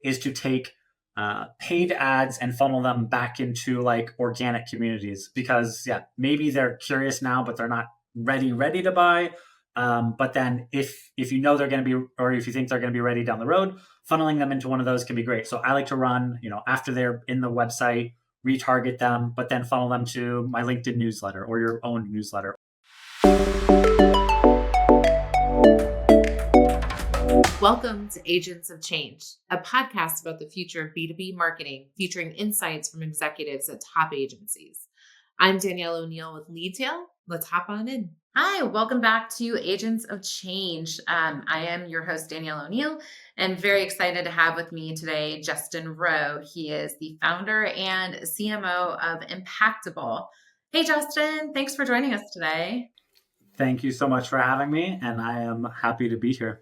is to take paid ads and funnel them back into like organic communities, because maybe they're curious now, but they're not ready to buy. But then if you know they're going to be, or if you think they're going to be ready down the road, funneling them into one of those can be great. So I like to run, after they're in the website, retarget them, but then funnel them to my LinkedIn newsletter or your own newsletter. Welcome to Agents of Change, a podcast about the future of B2B marketing, featuring insights from executives at top agencies. I'm Danielle O'Neill with Leadtail. Let's hop on in. Hi, welcome back to Agents of Change. I am your host, Danielle O'Neill, and very excited to have with me today Justin Rowe. He is the founder and CMO of Impactable. Hey, Justin, thanks for joining us today. Thank you so much for having me, and I am happy to be here.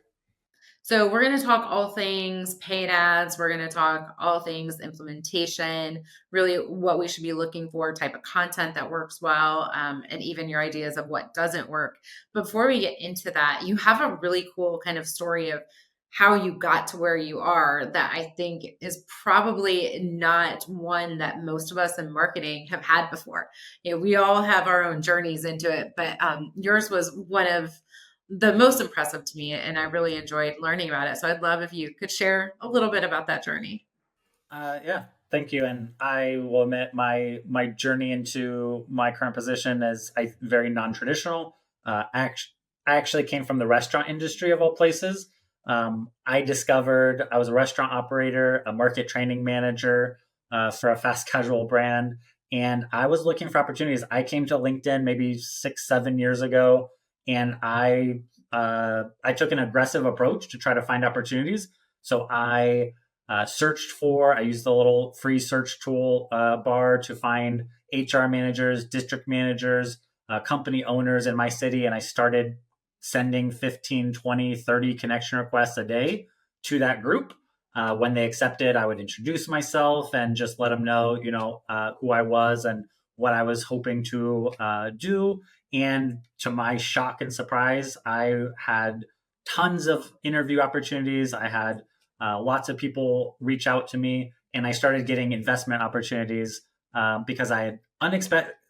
So we're going to talk all things paid ads. We're going to talk all things implementation, really what we should be looking for, type of content that works well, and even your ideas of what doesn't work. Before we get into that, you have a really cool kind of story of how you got to where you are that I think is probably not one that most of us in marketing have had before. We all have our own journeys into it, but yours was one of the most impressive to me, and I really enjoyed learning about it. So I'd love if you could share a little bit about that journey. Thank you. And I will admit my journey into my current position is very non-traditional. I actually came from the restaurant industry of all places. I discovered I was a restaurant operator, a market training manager for a fast casual brand, and I was looking for opportunities. I came to LinkedIn maybe 6-7 years ago, and I took an aggressive approach to try to find opportunities. So I I used the little free search tool bar to find HR managers, district managers, company owners in my city, and I started sending 15, 20, 30 connection requests a day to that group. When they accepted, I would introduce myself and just let them know, who I was and what I was hoping to do. And to my shock and surprise, I had tons of interview opportunities. I had lots of people reach out to me, and I started getting investment opportunities because I had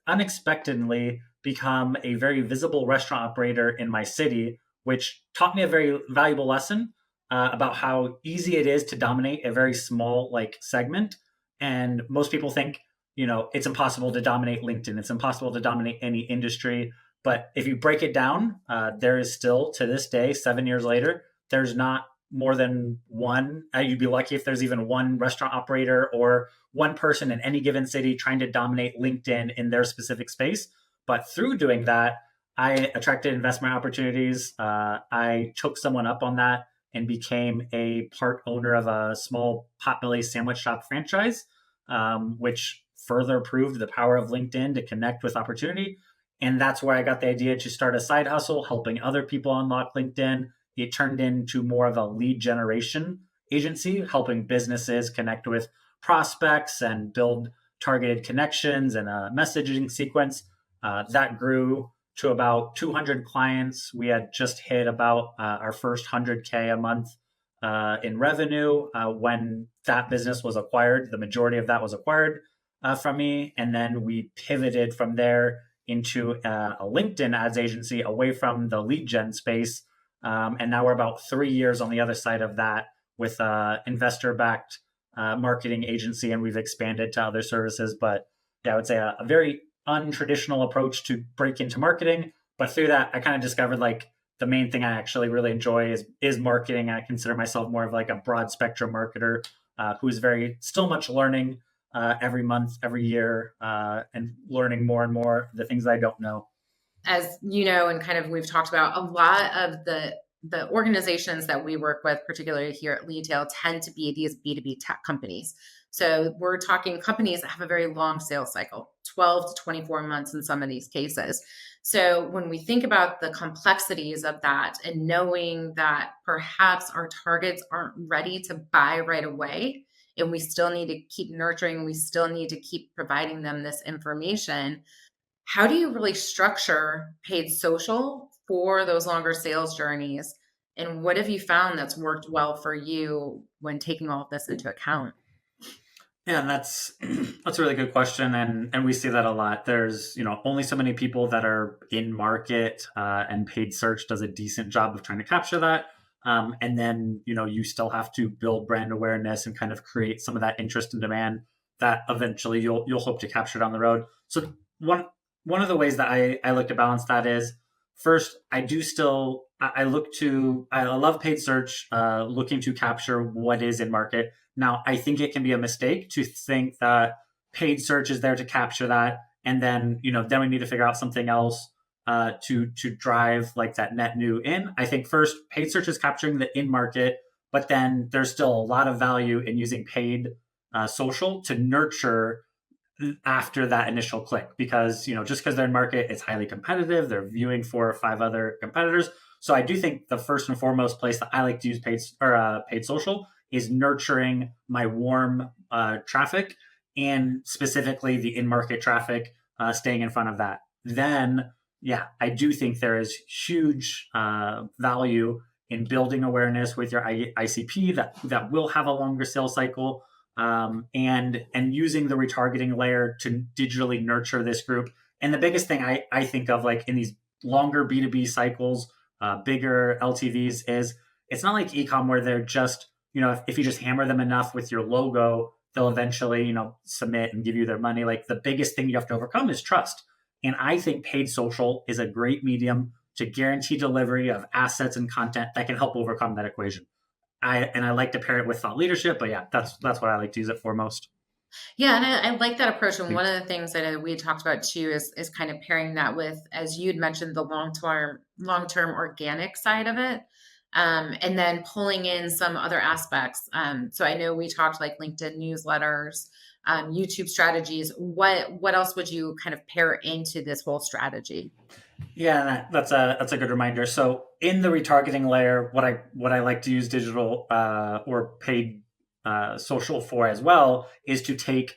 unexpectedly become a very visible restaurant operator in my city, which taught me a very valuable lesson about how easy it is to dominate a very small segment. And most people think, it's impossible to dominate LinkedIn. It's impossible to dominate any industry. But if you break it down, there is still, to this day, 7 years later, there's not more than one. You'd be lucky if there's even one restaurant operator or one person in any given city trying to dominate LinkedIn in their specific space. But through doing that, I attracted investment opportunities. I took someone up on that and became a part owner of a small Potbelly sandwich shop franchise, which further proved the power of LinkedIn to connect with opportunity. And that's where I got the idea to start a side hustle, helping other people unlock LinkedIn. It turned into more of a lead generation agency, helping businesses connect with prospects and build targeted connections and a messaging sequence. That grew to about 200 clients. We had just hit about our first 100K a month in revenue when that business was acquired. The majority of that was acquired from me. And then we pivoted from there into a LinkedIn ads agency away from the lead gen space. And now we're about 3 years on the other side of that with investor-backed marketing agency, and we've expanded to other services. But I would say a very untraditional approach to break into marketing. But through that, I kind of discovered the main thing I actually really enjoy is marketing. I consider myself more of a broad spectrum marketer who's still much learning every month, every year, and learning more and more the things I don't know. As you know, and kind of we've talked about, a lot of the organizations that we work with, particularly here at Leadtail, tend to be these B2B tech companies. So we're talking companies that have a very long sales cycle, 12 to 24 months in some of these cases. So when we think about the complexities of that and knowing that perhaps our targets aren't ready to buy right away, and we still need to keep nurturing, we still need to keep providing them this information, how do you really structure paid social for those longer sales journeys And what have you found that's worked well for you when taking all of this into account? Yeah, and that's that's a really good question, and we see that a lot. There's only so many people that are in market, and paid search does a decent job of trying to capture that. And then you still have to build brand awareness and kind of create some of that interest and demand that eventually you'll hope to capture down the road. So one of the ways that I look to balance that is first I do still I look to I love paid search, looking to capture what is in market. Now, I think it can be a mistake to think that paid search is there to capture that, and then then we need to figure out something else to drive like that net new in. I think first paid search is capturing the in market, but then there's still a lot of value in using paid social to nurture after that initial click, because just because they're in market, it's highly competitive. They're viewing 4 or 5 other competitors. So I do think the first and foremost place that I like to use paid social is nurturing my warm traffic, and specifically the in-market traffic, staying in front of that. Then, yeah, I do think there is huge value in building awareness with your ICP that will have a longer sales cycle, and using the retargeting layer to digitally nurture this group. And the biggest thing I think of, like in these longer B2B cycles, bigger LTVs, is it's not like ecom where they're just if you just hammer them enough with your logo, they'll eventually submit and give you their money. Like the biggest thing you have to overcome is trust. And I think paid social is a great medium to guarantee delivery of assets and content that can help overcome that equation. I like to pair it with thought leadership, but yeah, that's what I like to use it for most. Yeah, and I like that approach. And one of the things that we talked about too is kind of pairing that with, as you'd mentioned, the long term organic side of it, and then pulling in some other aspects. So I know we talked like LinkedIn newsletters, YouTube strategies. What else would you kind of pair into this whole strategy? Yeah, that's a good reminder. So in the retargeting layer, what I like to use digital or paid social for as well is to take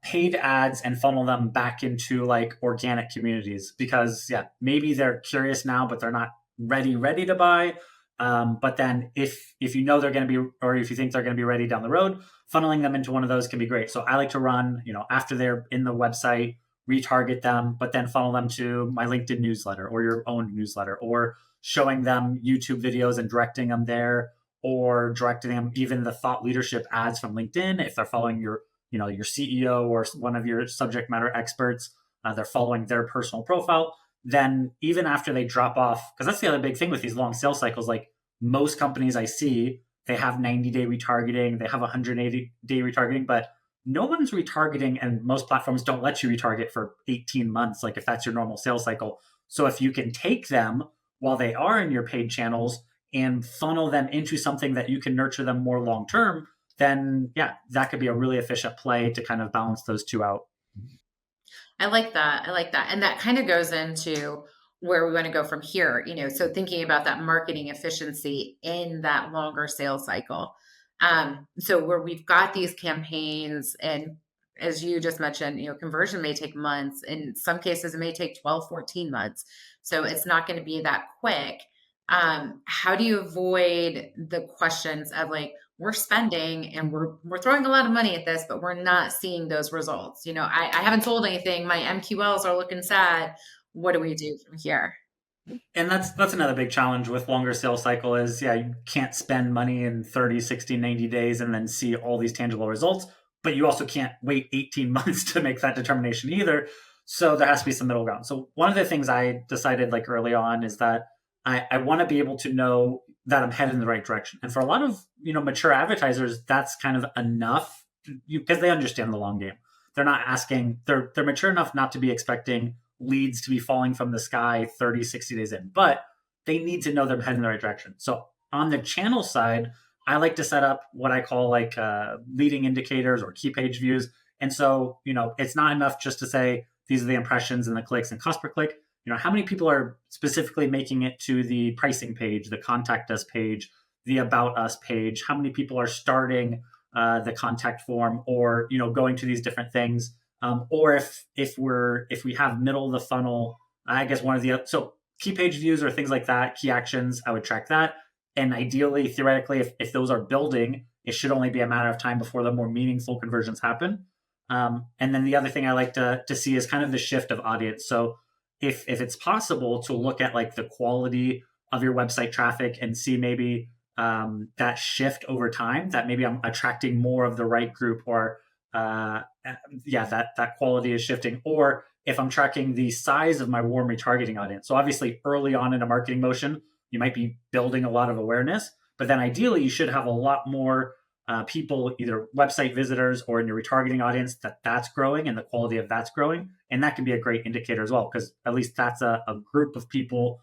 paid ads and funnel them back into like organic communities, because yeah, maybe they're curious now, but they're not ready to buy. But then if you know they're going to be, or if you think they're going to be ready down the road, funneling them into one of those can be great. So I like to run, after they're in the website, retarget them, but then funnel them to my LinkedIn newsletter or your own newsletter, or showing them YouTube videos and directing them there, or directing them even the thought leadership ads from LinkedIn. If they're following your CEO or one of your subject matter experts, they're following their personal profile. Then even after they drop off, because that's the other big thing with these long sales cycles, like most companies I see, they have 90-day retargeting, they have 180-day retargeting, but no one's retargeting, and most platforms don't let you retarget for 18 months, like if that's your normal sales cycle. So if you can take them while they are in your paid channels and funnel them into something that you can nurture them more long term, then yeah, that could be a really efficient play to kind of balance those two out. I like that. I like that. And that kind of goes into where we want to go from here, so thinking about that marketing efficiency in that longer sales cycle. So where we've got these campaigns, and as you just mentioned, conversion may take months. In some cases, it may take 12, 14 months. So it's not going to be that quick. How do you avoid the questions of like, we're spending and we're throwing a lot of money at this, but we're not seeing those results. I haven't sold anything. My MQLs are looking sad. What do we do from here? And that's another big challenge with longer sales cycle is, yeah, you can't spend money in 30, 60, 90 days and then see all these tangible results, but you also can't wait 18 months to make that determination either. So there has to be some middle ground. So one of the things I decided like early on is that I want to be able to know that I'm headed in the right direction. And for a lot of mature advertisers, that's kind of enough, because they understand the long game. They're not asking, they're mature enough not to be expecting leads to be falling from the sky 30, 60 days in, but they need to know they're heading in the right direction. So on the channel side, I like to set up what I call like leading indicators or key page views. And so, it's not enough just to say these are the impressions and the clicks and cost per click. How many people are specifically making it to the pricing page, the contact us page, the about us page? How many people are starting the contact form, or going to these different things? Or if we have middle of the funnel, I guess one of the so key page views or things like that, key actions, I would track that. And ideally, theoretically, if those are building, it should only be a matter of time before the more meaningful conversions happen. And then the other thing I like to see is kind of the shift of audience. So if it's possible to look at like the quality of your website traffic and see maybe that shift over time, that maybe I'm attracting more of the right group, or yeah, that quality is shifting. Or if I'm tracking the size of my warm retargeting audience. So obviously early on in a marketing motion, you might be building a lot of awareness, but then ideally you should have a lot more people, either website visitors or in your retargeting audience, that's growing and the quality of that's growing. And that can be a great indicator as well, because at least that's a group of people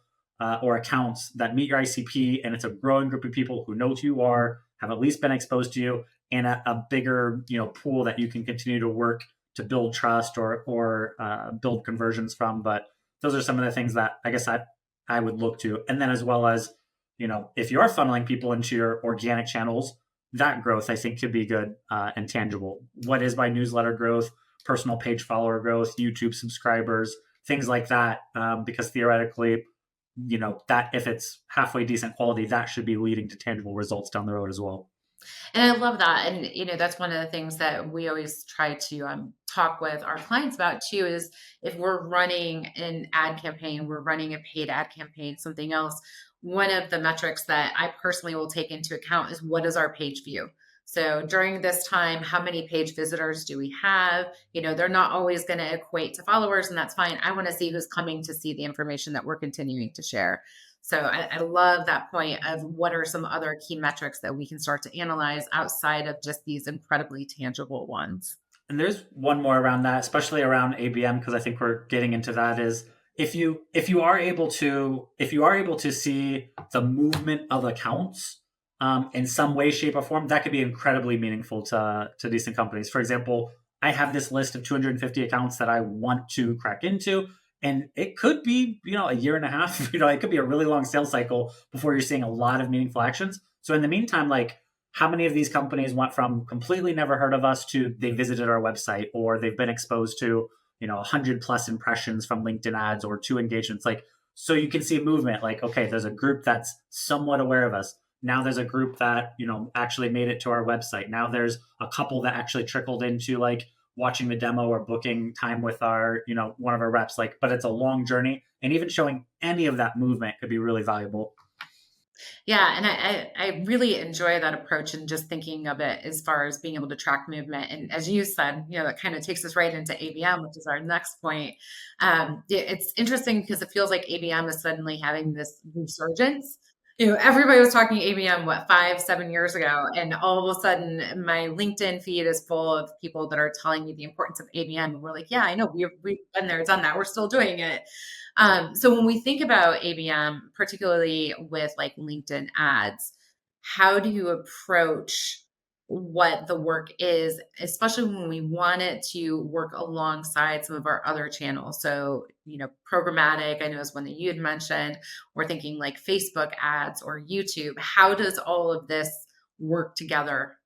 or accounts that meet your ICP, and it's a growing group of people who know who you are, have at least been exposed to you, and a bigger pool that you can continue to work to build trust or build conversions from. But those are some of the things that I guess I would look to. And then as well as, if you are funneling people into your organic channels, that growth I think could be good and tangible. What is my newsletter growth, personal page follower growth, YouTube subscribers, things like that. Because theoretically, that if it's halfway decent quality, that should be leading to tangible results down the road as well. And I love that. And, that's one of the things that we always try to talk with our clients about too, is if we're running an ad campaign, we're running a paid ad campaign, something else, one of the metrics that I personally will take into account is what is our page view? So during this time, how many page visitors do we have? They're not always going to equate to followers, and that's fine. I want to see who's coming to see the information that we're continuing to share. So I love that point of what are some other key metrics that we can start to analyze outside of just these incredibly tangible ones. And there's one more around that, especially around ABM, because I think we're getting into that, is if you are able to see the movement of accounts in some way, shape, or form, that could be incredibly meaningful to decent companies. For example, I have this list of 250 accounts that I want to crack into, and it could be a year and a half. It could be a really long sales cycle before you're seeing a lot of meaningful actions. So in the meantime, like, how many of these companies went from completely never heard of us to they visited our website, or they've been exposed to 100 plus impressions from LinkedIn ads, or 2 engagements? Like, so you can see a movement, like, okay, there's a group that's somewhat aware of us. Now there's a group that actually made it to our website. Now there's a couple that actually trickled into like watching the demo or booking time with our one of our reps. Like, but it's a long journey, and even showing any of that movement could be really valuable. Yeah, and I really enjoy that approach, and just thinking of it as far as being able to track movement. And as you said, that kind of takes us right into ABM, which is our next point. It's interesting because it feels like ABM is suddenly having this resurgence. Everybody was talking ABM, 5-7 years ago, and all of a sudden my LinkedIn feed is full of people that are telling me the importance of ABM. And we're like, yeah, I know, we've been there, done that. We're still doing it. So when we think about ABM, particularly with like LinkedIn ads, how do you approach what the work is, especially when we want it to work alongside some of our other channels? So, programmatic, I know is one that you had mentioned. We're thinking like Facebook ads or YouTube. How does all of this work together?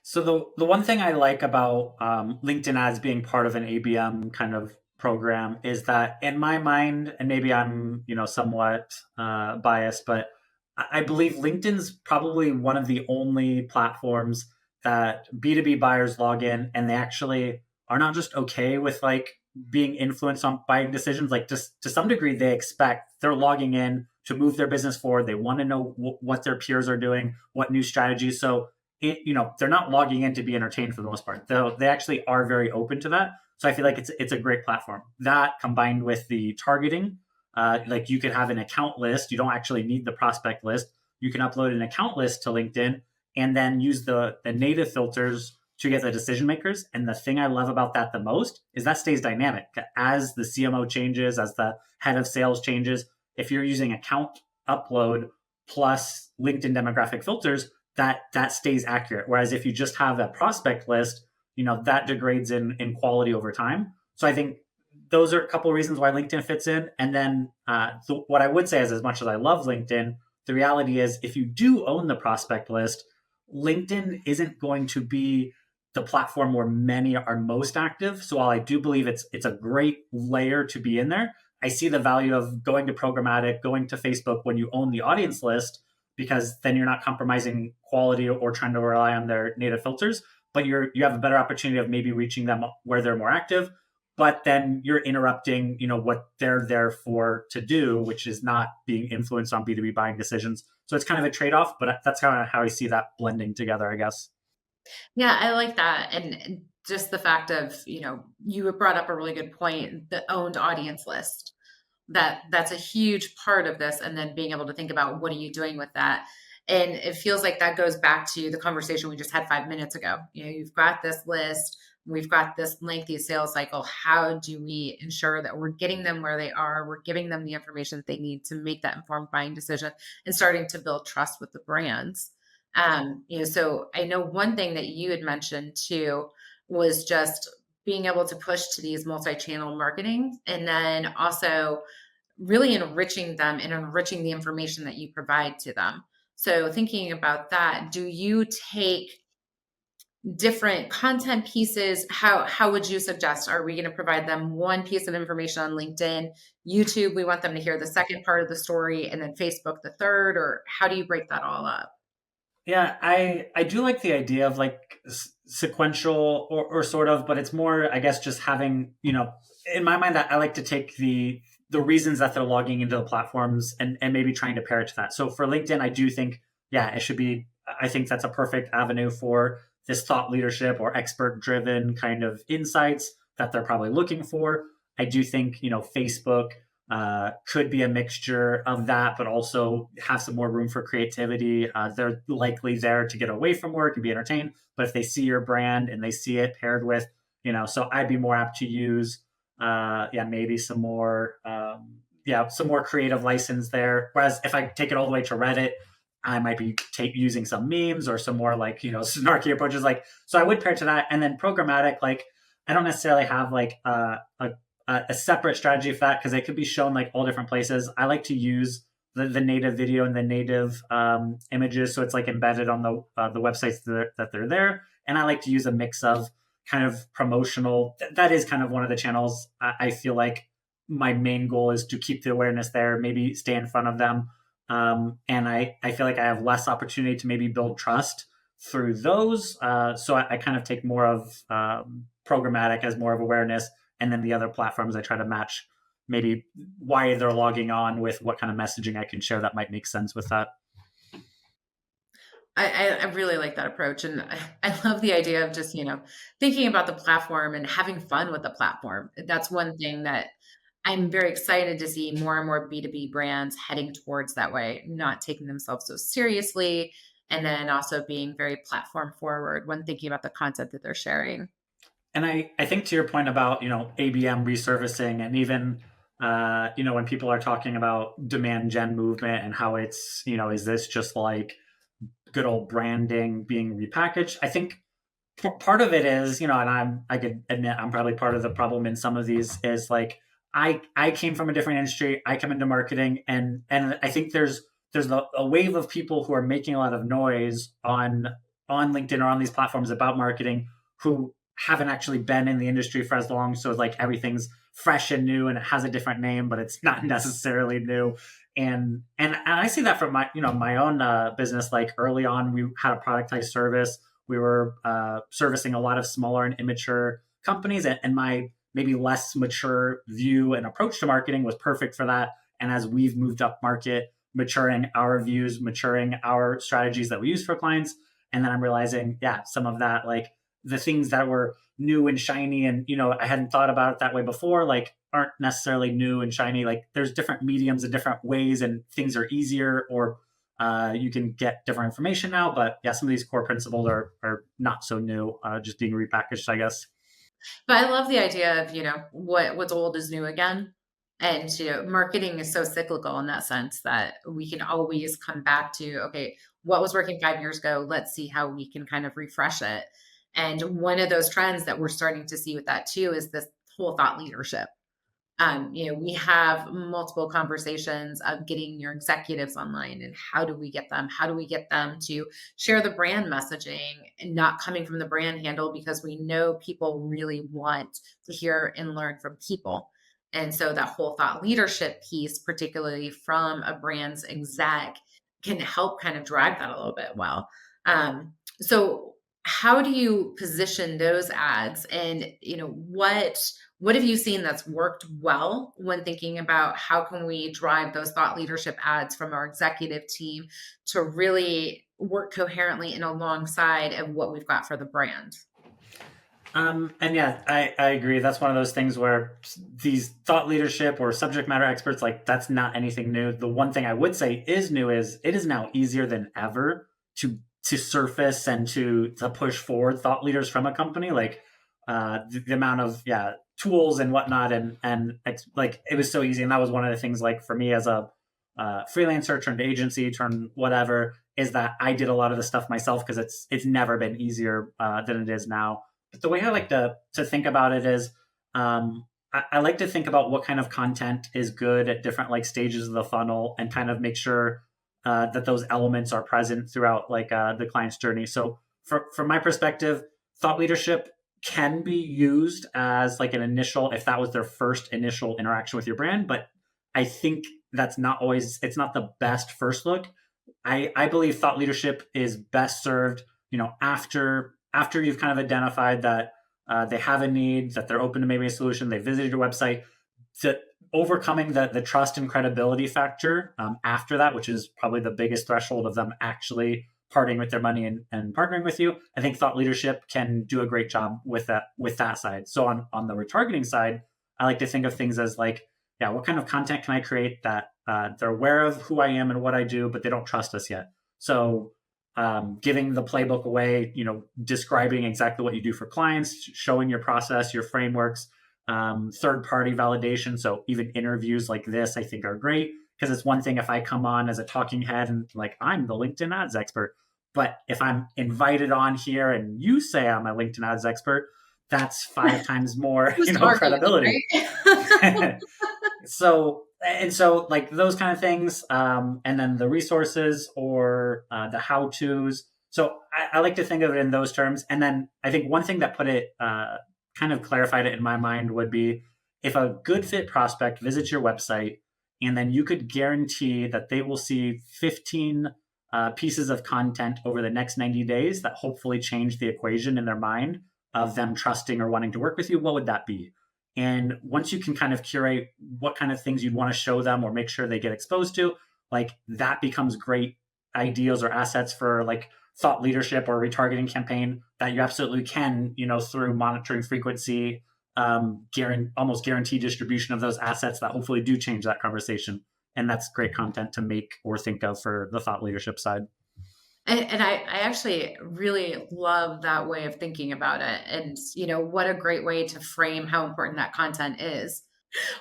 So the one thing I like about LinkedIn ads being part of an ABM kind of program is that, in my mind, and maybe I'm somewhat biased, but I believe LinkedIn's probably one of the only platforms that B2B buyers log in and they actually are not just okay with like being influenced on buying decisions. Like, just to some degree, they expect they're logging in to move their business forward. They want to know what their peers are doing, what new strategies. So they're not logging in to be entertained for the most part, though they actually are very open to that. So I feel like it's a great platform. That combined with the targeting, like you could have an account list. You don't actually need the prospect list. You can upload an account list to LinkedIn and then use the native filters to get the decision makers. And the thing I love about that the most is that stays dynamic as the CMO changes, as the head of sales changes. If you're using account upload plus LinkedIn demographic filters, that stays accurate. Whereas if you just have a prospect list, that degrades in quality over time. So I think those are a couple of reasons why LinkedIn fits in. And then so what I would say is, as much as I love LinkedIn, the reality is if you do own the prospect list, LinkedIn isn't going to be the platform where many are most active. So while I do believe it's a great layer to be in there, I see the value of going to programmatic, going to Facebook when you own the audience list, because then you're not compromising quality or trying to rely on their native filters, but you have a better opportunity of maybe reaching them where they're more active, but then you're interrupting, what they're there for to do, which is not being influenced on B2B buying decisions. So it's kind of a trade-off, but that's kind of how I see that blending together, I guess. Yeah, I like that. And just the fact of, you brought up a really good point, the owned audience list. That's a huge part of this. And then being able to think about what are you doing with that. And it feels like that goes back to the conversation we just had 5 minutes ago. You've got this list, we've got this lengthy sales cycle. How do we ensure that we're getting them where they are? We're giving them the information that they need to make that informed buying decision and starting to build trust with the brands. So I know one thing that you had mentioned too was just being able to push to these multi-channel marketing, and then also really enriching them and enriching the information that you provide to them. So thinking about that, do you take different content pieces? How would you suggest? Are we going to provide them one piece of information on LinkedIn, YouTube? We want them to hear the second part of the story, and then Facebook the third, or how do you break that all up? Yeah, I do like the idea of like sequential or sort of, but it's more, I guess, just having, in my mind, that I like to take the reasons that they're logging into the platforms and maybe trying to pair it to that. So for LinkedIn, I do think, yeah, it should be, I think that's a perfect avenue for this thought leadership or expert driven kind of insights that they're probably looking for. I do think, Facebook could be a mixture of that, but also have some more room for creativity. They're likely there to get away from work and be entertained. But if they see your brand and they see it paired with, so I'd be more apt to use, maybe some more, some more creative license there. Whereas if I take it all the way to Reddit, I might be using some memes or some more like, snarky approaches. Like, so I would pair to that. And then programmatic, like, I don't necessarily have like a separate strategy for that because it could be shown like all different places. I like to use the native video and the native images, so it's like embedded on the websites that they're there. And I like to use a mix of kind of promotional. That is kind of one of the channels. I feel like my main goal is to keep the awareness there, maybe stay in front of them, and I feel like I have less opportunity to maybe build trust through those. So I kind of take more of programmatic as more of awareness, and then the other platforms I try to match maybe why they're logging on with what kind of messaging I can share that might make sense with that. I really like that approach. And I love the idea of just, thinking about the platform and having fun with the platform. That's one thing that I'm very excited to see more and more B2B brands heading towards that way, not taking themselves so seriously, and then also being very platform forward when thinking about the content that they're sharing. And I think to your point about, ABM resurfacing and even, when people are talking about demand gen movement and how it's, is this just like good old branding being repackaged? I think part of it is, and I could admit I'm probably part of the problem in some of these is like I came from a different industry. I come into marketing, and I think there's a wave of people who are making a lot of noise on LinkedIn or on these platforms about marketing who haven't actually been in the industry for as long. So like everything's fresh and new, and it has a different name, but it's not necessarily new. And I see that from my own business. Like early on, we had a productized service. We were servicing a lot of smaller and immature companies, and my maybe less mature view and approach to marketing was perfect for that. And as we've moved up market, maturing our views, maturing our strategies that we use for clients, and then I'm realizing, yeah, some of that, like the things that were new and shiny, and I hadn't thought about it that way before, like aren't necessarily new and shiny. Like there's different mediums and different ways, and things are easier, or you can get different information now. But yeah, some of these core principles are not so new, just being repackaged, I guess. But I love the idea of, what's old is new again. And, marketing is so cyclical in that sense that we can always come back to, okay, what was working 5 years ago? Let's see how we can kind of refresh it. And one of those trends that we're starting to see with that too is this whole thought leadership. We have multiple conversations of getting your executives online, and how do we get them? How do we get them to share the brand messaging and not coming from the brand handle, because we know people really want to hear and learn from people. And so that whole thought leadership piece, particularly from a brand's exec, can help kind of drive that a little bit well. So how do you position those ads, and what have you seen that's worked well when thinking about how can we drive those thought leadership ads from our executive team to really work coherently and alongside of what we've got for the brand? And yeah, I agree. That's one of those things where these thought leadership or subject matter experts, like that's not anything new. The one thing I would say is new is it is now easier than ever to surface and to push forward thought leaders from a company. Like the amount of tools and whatnot, like it was so easy. And that was one of the things, like for me as a freelancer turned agency turned whatever, is that I did a lot of the stuff myself because it's never been easier than it is now. But the way I like to think about it is, I like to think about what kind of content is good at different like stages of the funnel, and kind of make sure that those elements are present throughout like the client's journey. So from my perspective, thought leadership can be used as like an initial, if that was their first initial interaction with your brand. But I think that's not always, it's not the best first look. I believe thought leadership is best served, after you've kind of identified that they have a need, that they're open to maybe a solution, they visited your website, to overcoming the trust and credibility factor after that, which is probably the biggest threshold of them actually parting with their money and partnering with you. I think thought leadership can do a great job with that side. So on the retargeting side, I like to think of things as like, what kind of content can I create that they're aware of who I am and what I do, but they don't trust us yet. So giving the playbook away, describing exactly what you do for clients, showing your process, your frameworks, third-party validation. So even interviews like this, I think are great, because it's one thing if I come on as a talking head and like I'm the LinkedIn ads expert, but if I'm invited on here and you say I'm a LinkedIn ads expert, that's 5 times more, Who's targeting, credibility. right? So like those kind of things, and then the resources or the how to's. So I like to think of it in those terms. And then I think one thing that put it kind of clarified it in my mind would be, if a good fit prospect visits your website and then you could guarantee that they will see 15 pieces of content over the next 90 days that hopefully change the equation in their mind of them trusting or wanting to work with you, what would that be? And once you can kind of curate what kind of things you'd want to show them or make sure they get exposed to, like that becomes great ideas or assets for like thought leadership or retargeting campaign that you absolutely can, through monitoring frequency, almost guarantee distribution of those assets that hopefully do change that conversation. And that's great content to make or think of for the thought leadership side. And I actually really love that way of thinking about it. And, what a great way to frame how important that content is.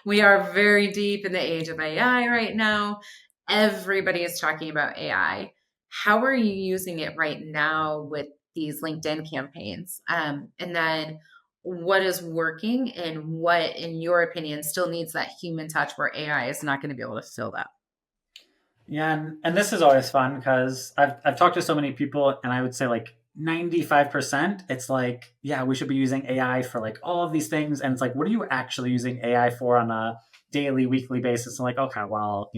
We are very deep in the age of AI right now. Everybody is talking about AI. How are you using it right now with these LinkedIn campaigns? And then what is working, and what, in your opinion, still needs that human touch where AI is not going to be able to fill that? Yeah, and this is always fun because I've talked to so many people, and I would say like 95%, it's like, yeah, we should be using AI for like all of these things. And it's like, what are you actually using AI for on a daily, weekly basis? And like, okay, well,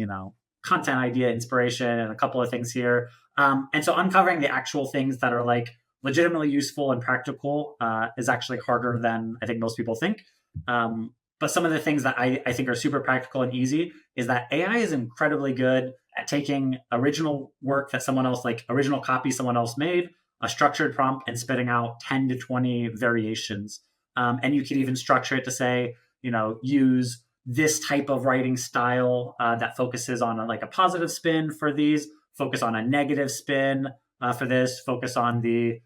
content idea, inspiration, and a couple of things here. And so uncovering the actual things that are like legitimately useful and practical is actually harder than I think most people think. But some of the things that I think are super practical and easy is that AI is incredibly good at taking original work that someone else, like original copy someone else made, a structured prompt, and spitting out 10 to 20 variations. And you could even structure it to say, use this type of writing style that focuses on like a positive spin for these, focus on a negative spin for this, focus on the,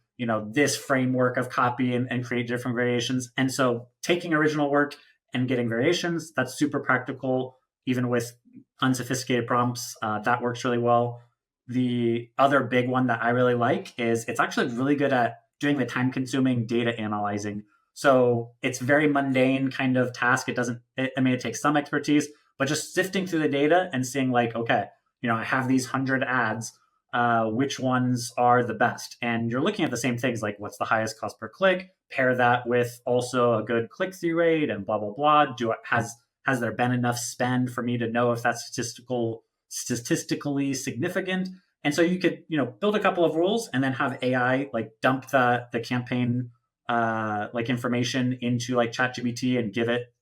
this framework of copy, and create different variations. And so taking original work and getting variations, that's super practical, even with unsophisticated prompts. That works really well. The other big one that I really like is it's actually really good at doing the time consuming data analyzing. So it's very mundane kind of task. It takes some expertise, but just sifting through the data and seeing like, okay, I have these 100 ads, which ones are the best? And you're looking at the same things, like what's the highest cost per click, pair that with also a good click-through rate and blah, blah, blah. Has there been enough spend for me to know if that's statistically significant? And so you could, build a couple of rules and then have AI like dump the campaign like information into like ChatGPT and give it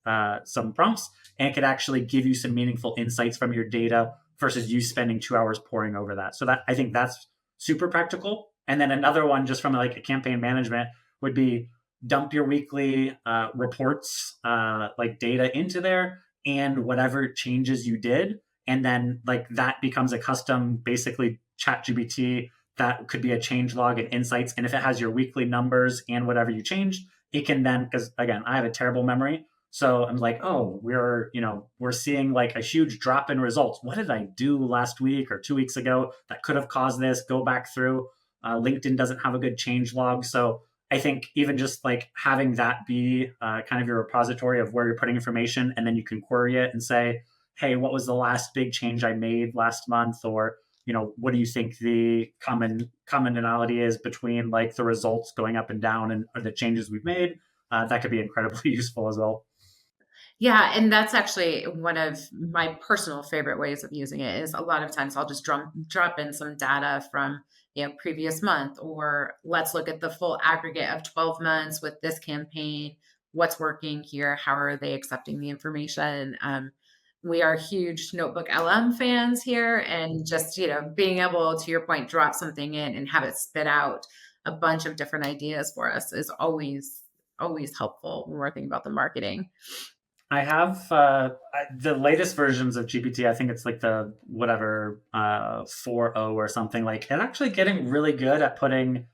some prompts, and it could actually give you some meaningful insights from your data versus you spending 2 hours poring over that. So that I think that's super practical. And then another one, just from like a campaign management, would be dump your weekly reports, like data into there, and whatever changes you did, and then like that becomes a custom, basically chat gpt that could be a change log and insights. And if it has your weekly numbers and whatever you changed, it can then, because again, I have a terrible memory, so I'm like, oh, we're seeing like a huge drop in results. What did I do last week or 2 weeks ago that could have caused this? Go back through. LinkedIn doesn't have a good change log. So I think even just like having that be kind of your repository of where you're putting information, and then you can query it and say, hey, what was the last big change I made last month? Or, what do you think the commonality is between like the results going up and down and or the changes we've made? That could be incredibly useful as well. Yeah, and that's actually one of my personal favorite ways of using it. Is a lot of times I'll just drop in some data from, previous month, or let's look at the full aggregate of 12 months with this campaign. What's working here? How are they accepting the information? We are huge Notebook LM fans here, and just, being able, to your point, drop something in and have it spit out a bunch of different ideas for us is always helpful when we're thinking about the marketing. I have the latest versions of GPT. I think it's like the whatever 4.0 or something. Like it's actually getting really good at putting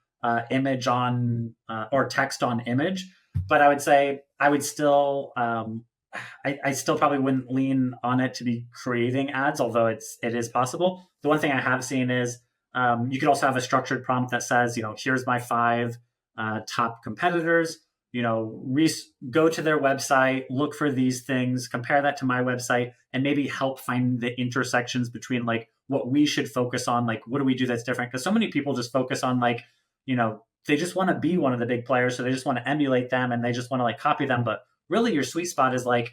image on or text on image. But I would say I would still I still probably wouldn't lean on it to be creating ads, although it is possible. The one thing I have seen is you could also have a structured prompt that says, here's my five top competitors. Go to their website, look for these things, compare that to my website, and maybe help find the intersections between like what we should focus on. Like, what do we do that's different? Because so many people just focus on like, they just want to be one of the big players. So they just want to emulate them and they just want to like copy them. But really, your sweet spot is like,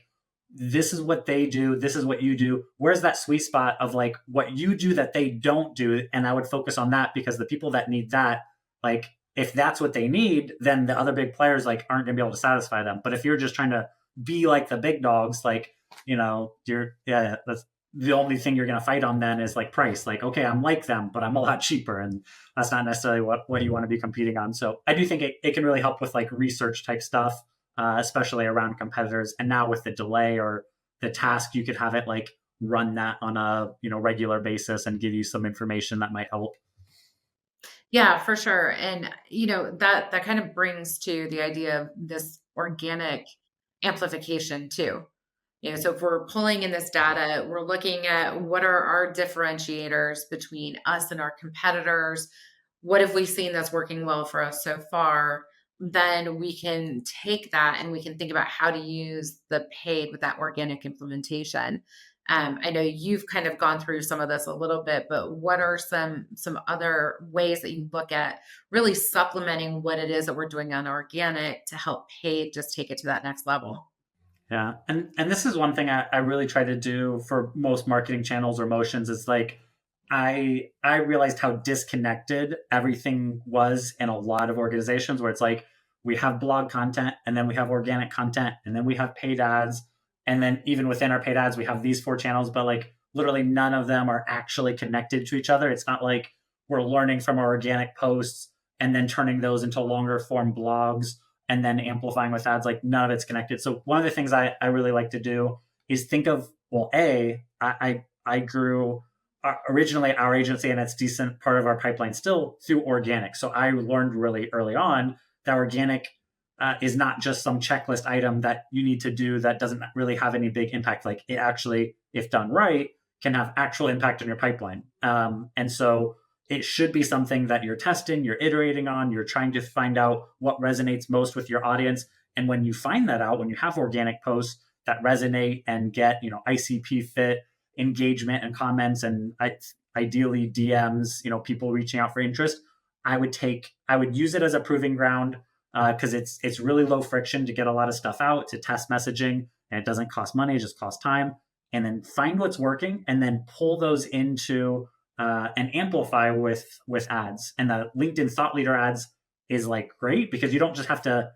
this is what they do. This is what you do. Where's that sweet spot of like what you do that they don't do? And I would focus on that, because the people that need that, like, if that's what they need, then the other big players like aren't going to be able to satisfy them. But if you're just trying to be like the big dogs, like, that's the only thing you're going to fight on then is like price. Like, okay, I'm like them, but I'm a lot cheaper. And that's not necessarily what you want to be competing on. So I do think it can really help with like research type stuff, especially around competitors. And now with the delay or the task, you could have it like run that on a, regular basis and give you some information that might help. Yeah, for sure. And that kind of brings to the idea of this organic amplification too. So if we're pulling in this data, we're looking at what are our differentiators between us and our competitors. What have we seen that's working well for us so far? Then we can take that and we can think about how to use the paid with that organic implementation. I know you've kind of gone through some of this a little bit, but what are some other ways that you look at really supplementing what it is that we're doing on organic to help paid just take it to that next level? Yeah. And this is one thing I really try to do for most marketing channels or motions is like I realized how disconnected everything was in a lot of organizations, where it's like we have blog content and then we have organic content and then we have paid ads. And then even within our paid ads, we have these four channels, but like literally none of them are actually connected to each other. It's not like we're learning from our organic posts and then turning those into longer form blogs and then amplifying with ads. Like none of it's connected. So one of the things I really like to do is think of, well, I grew originally our agency, and it's decent part of our pipeline still, through organic. So I learned really early on that organic is not just some checklist item that you need to do that doesn't really have any big impact. Like it actually, if done right, can have actual impact on your pipeline. And so it should be something that you're testing, you're iterating on, you're trying to find out what resonates most with your audience. And when you find that out, when you have organic posts that resonate and get, ICP fit engagement and comments, and ideally DMs, people reaching out for interest, I would use it as a proving ground, because it's really low friction to get a lot of stuff out, to test messaging, and it doesn't cost money, it just costs time. And then find what's working and then pull those into and amplify with ads. And the LinkedIn thought leader ads is like great because you don't just have to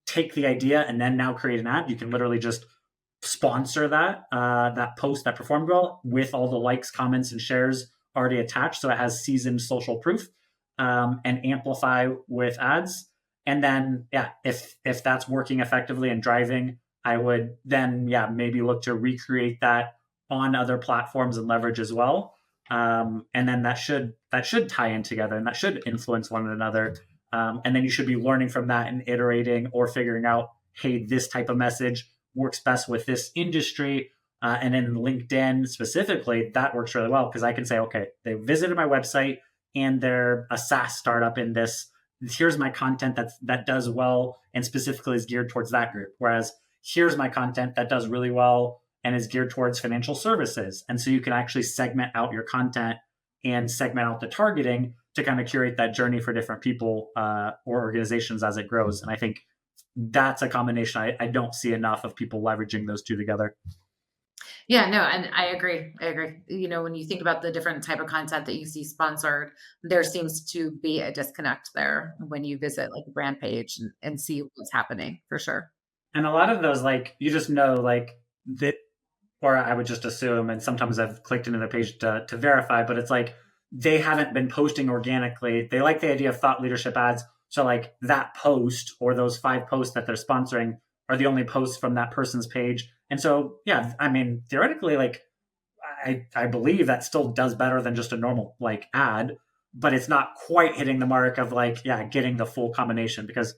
take the idea and then now create an ad. You can literally just sponsor that post that performed well with all the likes, comments, and shares already attached, so it has seasoned social proof, and amplify with ads. And then, yeah, if that's working effectively and driving, I would then, yeah, maybe look to recreate that on other platforms and leverage as well. And then that should tie in together and that should influence one another. And then you should be learning from that and iterating or figuring out, hey, this type of message works best with this industry. And in LinkedIn specifically, that works really well because I can say, okay, they visited my website and they're a SaaS startup in this. Here's my content that does well and specifically is geared towards that group. Whereas here's my content that does really well and is geared towards financial services. And so you can actually segment out your content and segment out the targeting to kind of curate that journey for different people or organizations as it grows. And I think that's a combination I don't see enough of people leveraging those two together. Yeah, no, and I agree. I agree. When you think about the different type of content that you see sponsored, there seems to be a disconnect there when you visit like a brand page and see what's happening for sure. And a lot of those, like, you just know, like, that, or I would just assume, and sometimes I've clicked into the page to verify, but it's like they haven't been posting organically. They like the idea of thought leadership ads. So, like, that post or those 5 posts that they're sponsoring are the only posts from that person's page. And so, yeah, I mean, theoretically, like, I believe that still does better than just a normal, like, ad, but it's not quite hitting the mark of, like, yeah, getting the full combination because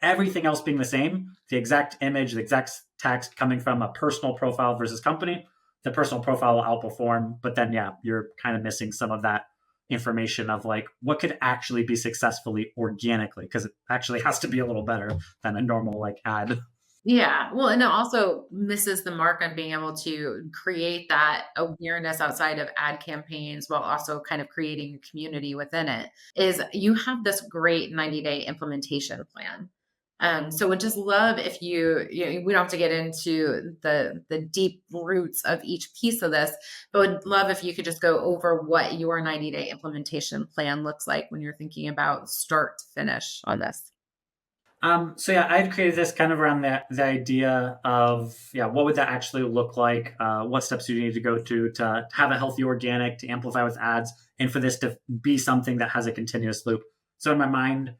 everything else being the same, the exact image, the exact text coming from a personal profile versus company, the personal profile will outperform. But then, yeah, you're kind of missing some of that information of like what could actually be successfully organically because it actually has to be a little better than a normal like ad. Yeah. Well, and it also misses the mark on being able to create that awareness outside of ad campaigns while also kind of creating a community within it. Is you have this great 90-day implementation plan. So would just love if we don't have to get into the deep roots of each piece of this, but would love if you could just go over what your 90-day implementation plan looks like when you're thinking about start to finish on this. So yeah, I had created this kind of around the idea of, yeah, what would that actually look like? What steps do you need to go to have a healthy organic, to amplify with ads, and for this to be something that has a continuous loop. So in my mind,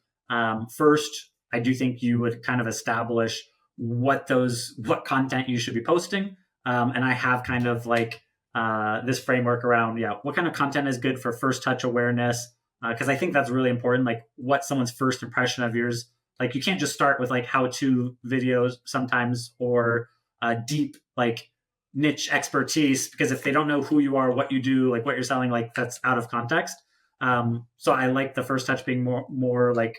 first, I do think you would kind of establish what content you should be posting. And I have kind of like this framework around, yeah, what kind of content is good for first touch awareness? Because I think that's really important, like what someone's first impression of yours. Like you can't just start with like how-to videos sometimes or deep like niche expertise because if they don't know who you are, what you do, like what you're selling, like that's out of context. So I like the first touch being more like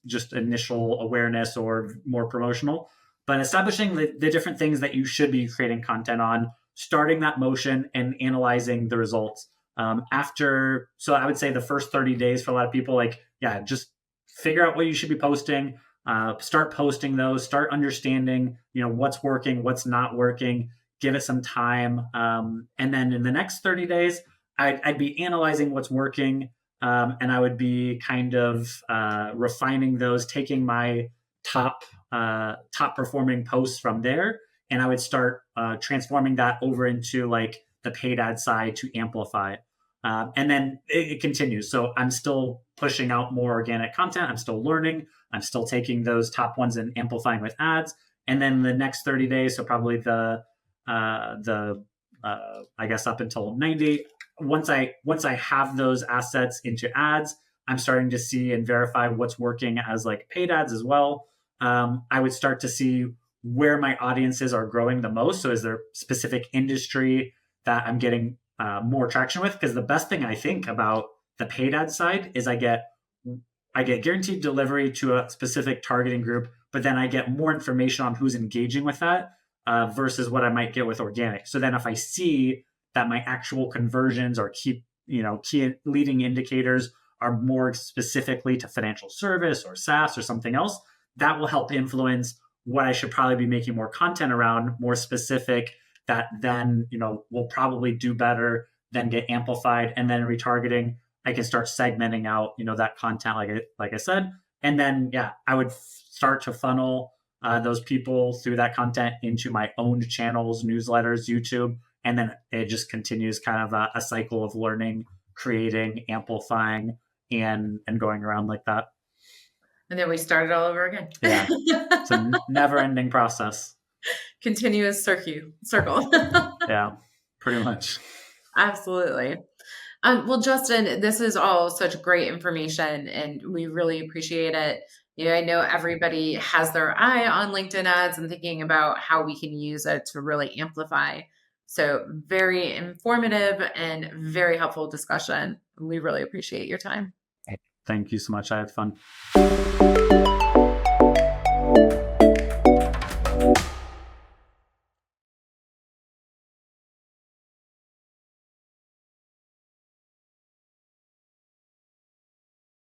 just initial awareness or more promotional, but establishing the different things that you should be creating content on, starting that motion and analyzing the results. So I would say the first 30 days for a lot of people, like, yeah, just figure out what you should be posting, start posting those, start understanding, what's working, what's not working, give it some time. And then in the next 30 days, I'd be analyzing what's working. And I would be kind of refining those, taking my top performing posts from there. And I would start transforming that over into like the paid ad side to amplify. And then it continues. So I'm still pushing out more organic content. I'm still learning. I'm still taking those top ones and amplifying with ads. And then the next 30 days, so probably I guess up until 90. Once I have those assets into ads, I'm starting to see and verify what's working as like paid ads as well. I would start to see where my audiences are growing the most. So is there specific industry that I'm getting more traction with? Because the best thing I think about the paid ad side is I get guaranteed delivery to a specific targeting group, but then I get more information on who's engaging with that versus what I might get with organic. So then if I see that my actual conversions or key leading indicators are more specifically to financial service or SaaS or something else, that will help influence what I should probably be making more content around, more specific, that then will probably do better then get amplified, and then retargeting, I can start segmenting out, that content, like I said, and then I would start to funnel those people through that content into my own channels, newsletters, YouTube, and then it just continues kind of a cycle of learning, creating, amplifying, and going around like that. And then we start it all over again. Yeah, it's a never-ending process. Continuous circle. Yeah, pretty much. Absolutely. Well, Justin, this is all such great information, and we really appreciate it. I know everybody has their eye on LinkedIn ads and thinking about how we can use it to really amplify. So very informative and very helpful discussion. We really appreciate your time. Thank you so much. I had fun.